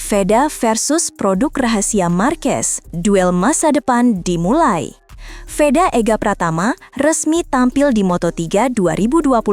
Veda versus produk rahasia Marquez, duel masa depan dimulai. Veda Ega Pratama resmi tampil di Moto3 2026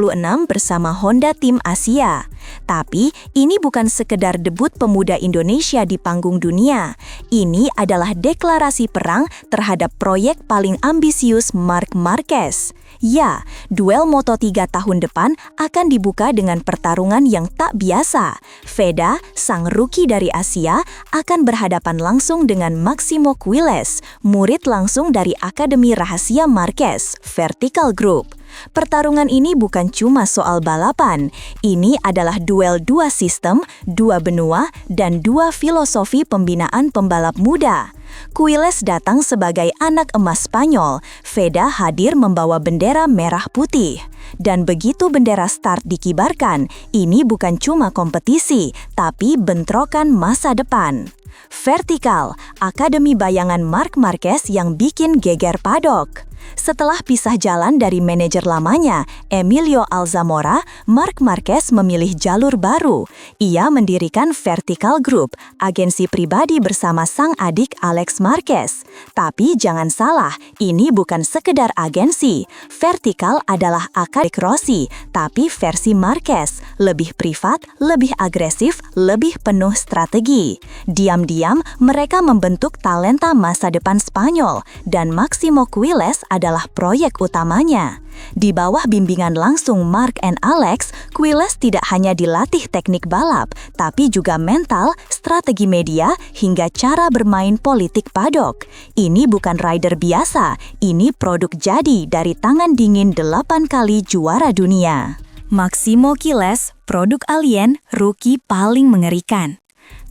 bersama Honda Tim Asia. Tapi ini bukan sekedar debut pemuda Indonesia di panggung dunia. Ini adalah deklarasi perang terhadap proyek paling ambisius Marc Marquez. Ya, duel Moto3 tahun depan akan dibuka dengan pertarungan yang tak biasa. Veda, sang rookie dari Asia, akan berhadapan langsung dengan Maximo Quiles, murid langsung dari Akademi Rahasia Marquez, Vertical Group. Pertarungan ini bukan cuma soal balapan, ini adalah duel dua sistem, dua benua, dan dua filosofi pembinaan pembalap muda. Quiles datang sebagai anak emas Spanyol, Veda hadir membawa bendera merah putih. Dan begitu bendera start dikibarkan, ini bukan cuma kompetisi, tapi bentrokan masa depan. Vertical, Akademi Bayangan Marc Marquez yang bikin geger paddock. Setelah pisah jalan dari manajer lamanya, Emilio Alzamora, Marc Marquez memilih jalur baru. Ia mendirikan Vertical Group, agensi pribadi bersama sang adik Alex Marquez. Tapi jangan salah, ini bukan sekedar agensi. Vertical adalah Akademi Rossi, tapi versi Marquez, lebih privat, lebih agresif, lebih penuh strategi. Diam-diam, mereka membentuk talenta masa depan Spanyol, dan Maximo Quiles adalah proyek utamanya. Di bawah bimbingan langsung Marc and Alex, Quiles tidak hanya dilatih teknik balap, tapi juga mental, strategi media, hingga cara bermain politik paddock. Ini bukan rider biasa, ini produk jadi dari tangan dingin 8 kali juara dunia. Maximo Quiles, produk alien, rookie paling mengerikan.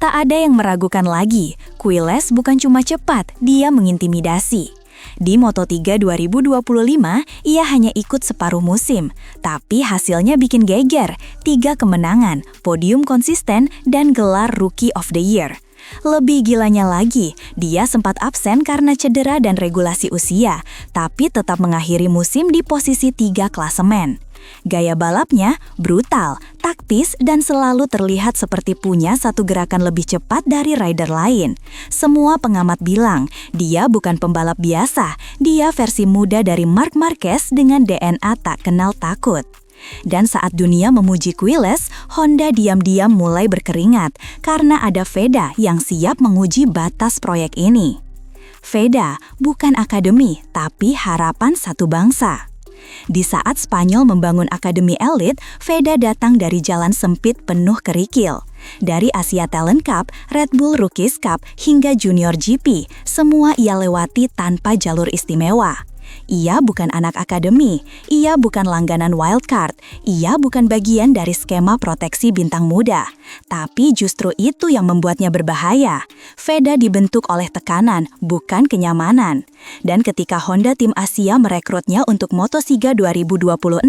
Tak ada yang meragukan lagi, Quiles bukan cuma cepat, dia mengintimidasi. Di Moto3 2025, ia hanya ikut separuh musim, tapi hasilnya bikin geger, 3 kemenangan, podium konsisten, dan gelar Rookie of the Year. Lebih gilanya lagi, dia sempat absen karena cedera dan regulasi usia, tapi tetap mengakhiri musim di posisi 3 klasemen. Gaya balapnya brutal, taktis, dan selalu terlihat seperti punya satu gerakan lebih cepat dari rider lain. Semua pengamat bilang, dia bukan pembalap biasa, dia versi muda dari Marc Marquez dengan DNA tak kenal takut. Dan saat dunia memuji Quiles, Honda diam-diam mulai berkeringat karena ada Veda yang siap menguji batas proyek ini. Veda bukan akademi, tapi harapan satu bangsa. Di saat Spanyol membangun akademi elit, Veda datang dari jalan sempit penuh kerikil. Dari Asia Talent Cup, Red Bull Rookies Cup, hingga Junior GP, semua ia lewati tanpa jalur istimewa. Ia bukan anak akademi, ia bukan langganan wildcard, ia bukan bagian dari skema proteksi bintang muda. Tapi justru itu yang membuatnya berbahaya. Veda dibentuk oleh tekanan, bukan kenyamanan. Dan ketika Honda Tim Asia merekrutnya untuk Moto3 2026,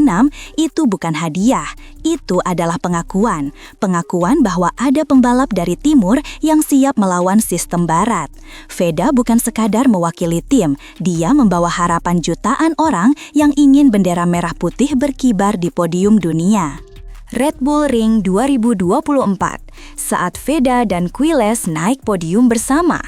itu bukan hadiah, itu adalah pengakuan. Pengakuan bahwa ada pembalap dari timur yang siap melawan sistem barat. Veda bukan sekadar mewakili tim, dia membawa harapan jutaan orang yang ingin bendera merah putih berkibar di podium dunia. Red Bull Ring 2024, saat Veda dan Quiles naik podium bersama.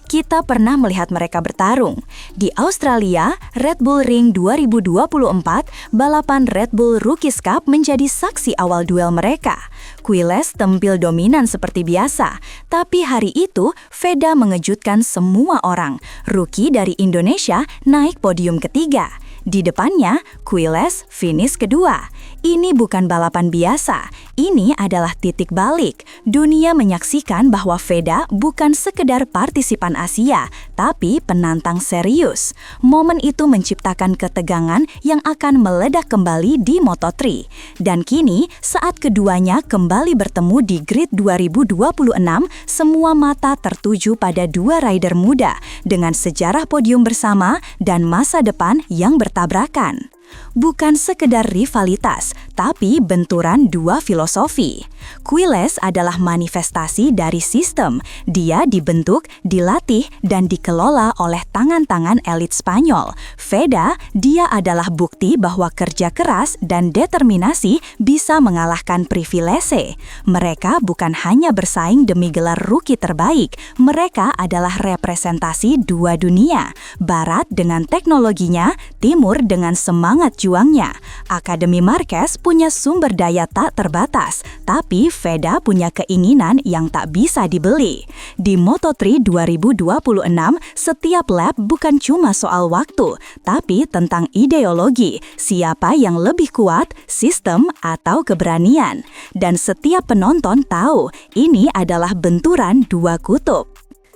Kita pernah melihat mereka bertarung. Di Australia, Red Bull Ring 2024, balapan Red Bull Rookies Cup menjadi saksi awal duel mereka. Quiles tampil dominan seperti biasa, tapi hari itu Veda mengejutkan semua orang. Rookie dari Indonesia naik podium ketiga. Di depannya, Quiles finish kedua. Ini bukan balapan biasa, ini adalah titik balik. Dunia menyaksikan bahwa Veda bukan sekedar partisipan Asia, tapi penantang serius. Momen itu menciptakan ketegangan yang akan meledak kembali di Moto3. Dan kini, saat keduanya kembali bertemu di grid 2026, semua mata tertuju pada dua rider muda dengan sejarah podium bersama dan masa depan yang bertabrakan. Bukan sekedar rivalitas, tapi benturan dua filosofi. Quiles adalah manifestasi dari sistem. Dia dibentuk, dilatih, dan dikelola oleh tangan-tangan elit Spanyol. Veda, dia adalah bukti bahwa kerja keras dan determinasi bisa mengalahkan privilese. Mereka bukan hanya bersaing demi gelar rookie terbaik, mereka adalah representasi dua dunia. Barat dengan teknologinya, Timur dengan semangat juangnya. Akademi Marquez punya sumber daya tak terbatas, tapi Veda punya keinginan yang tak bisa dibeli. Di Moto3 2026, setiap lap bukan cuma soal waktu, tapi tentang ideologi, siapa yang lebih kuat, sistem atau keberanian. Dan setiap penonton tahu, ini adalah benturan dua kutub.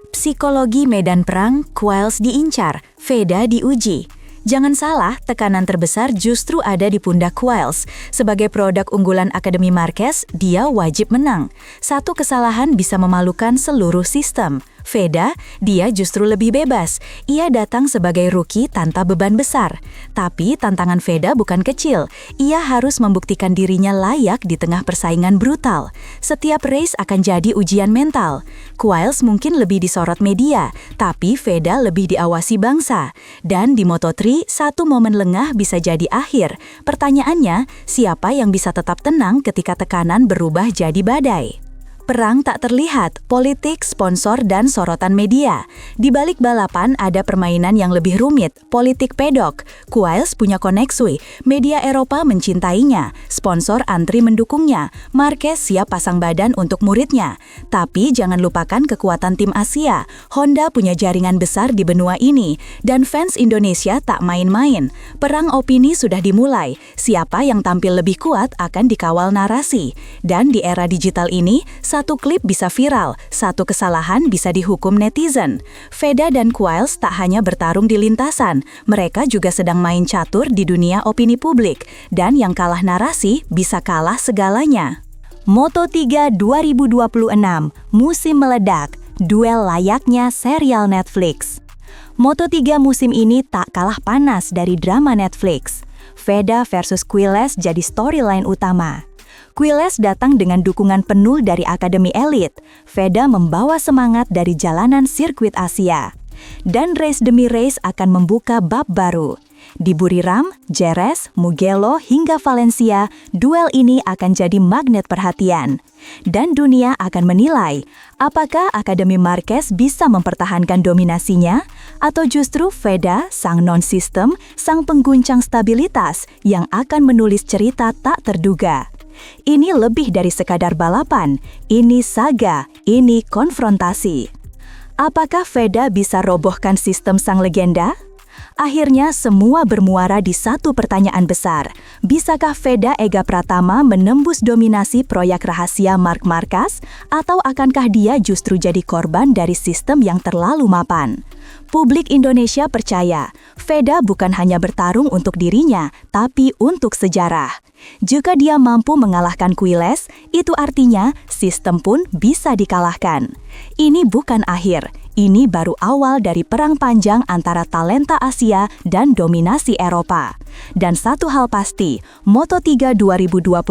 Psikologi medan perang, Quiles diincar, Veda diuji. Jangan salah, tekanan terbesar justru ada di pundak Quiles. Sebagai produk unggulan Akademi Marquez, dia wajib menang. Satu kesalahan bisa memalukan seluruh sistem. Veda, dia justru lebih bebas. Ia datang sebagai rookie tanpa beban besar. Tapi tantangan Veda bukan kecil. Ia harus membuktikan dirinya layak di tengah persaingan brutal. Setiap race akan jadi ujian mental. Quiles mungkin lebih disorot media, tapi Veda lebih diawasi bangsa. Dan di Moto3, satu momen lengah bisa jadi akhir. Pertanyaannya, siapa yang bisa tetap tenang ketika tekanan berubah jadi badai? Perang tak terlihat, politik, sponsor, dan sorotan media. Di balik balapan ada permainan yang lebih rumit, politik pedok. Quiles punya koneksi, media Eropa mencintainya, sponsor antri mendukungnya, Marquez siap pasang badan untuk muridnya. Tapi jangan lupakan kekuatan tim Asia. Honda punya jaringan besar di benua ini, dan fans Indonesia tak main-main. Perang opini sudah dimulai, siapa yang tampil lebih kuat akan dikawal narasi. Dan di era digital ini, satu klip bisa viral, satu kesalahan bisa dihukum netizen. Veda dan Quiles tak hanya bertarung di lintasan, mereka juga sedang main catur di dunia opini publik. Dan yang kalah narasi bisa kalah segalanya. Moto3 2026, musim meledak, duel layaknya serial Netflix. Moto3 musim ini tak kalah panas dari drama Netflix. Veda versus Quiles jadi storyline utama. Quiles datang dengan dukungan penuh dari Akademi Elit. Veda membawa semangat dari jalanan sirkuit Asia. Dan race demi race akan membuka bab baru. Di Buriram, Jerez, Mugello, hingga Valencia, duel ini akan jadi magnet perhatian. Dan dunia akan menilai, apakah Akademi Marquez bisa mempertahankan dominasinya? Atau justru Veda, sang non-sistem, sang pengguncang stabilitas yang akan menulis cerita tak terduga. Ini lebih dari sekadar balapan, ini saga, ini konfrontasi. Apakah Veda bisa robohkan sistem sang legenda? Akhirnya semua bermuara di satu pertanyaan besar. Bisakah Veda Ega Pratama menembus dominasi proyek rahasia Marc Marquez? Atau akankah dia justru jadi korban dari sistem yang terlalu mapan? Publik Indonesia percaya, Veda bukan hanya bertarung untuk dirinya, tapi untuk sejarah. Jika dia mampu mengalahkan Quiles, itu artinya sistem pun bisa dikalahkan. Ini bukan akhir, ini baru awal dari perang panjang antara talenta Asia dan dominasi Eropa. Dan satu hal pasti, Moto3 2026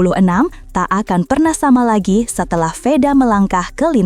tak akan pernah sama lagi setelah Veda melangkah ke